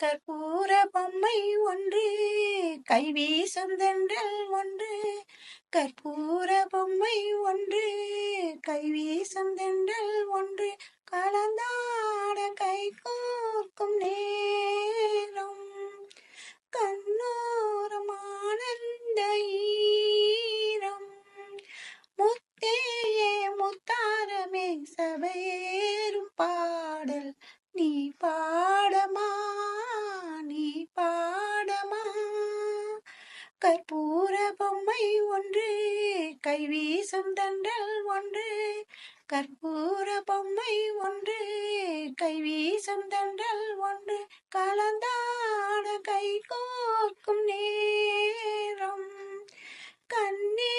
கற்பூர பொம்மை ஒன்று கைவீசும் தென்றல் ஒன்று கற்பூர பொம்மை ஒன்று கைவீசும் தென்றல் ஒன்று கலந்தாட கை கோர்க்கும் நேரம் கண்ணோரமானந்த ஈரம் முத்தேயே முத்தாரமே சபையேறும் பாடல் நீ பாடமா நீ பாடமா கற்பூர பொம்மை ஒன்று கைவீசும் தென்றல் ஒன்று கற்பூர பொம்மை ஒன்று கைவீசும் தென்றல் ஒன்று கலந்தாட கை கோர்க்கும் நேரம் கண்ணே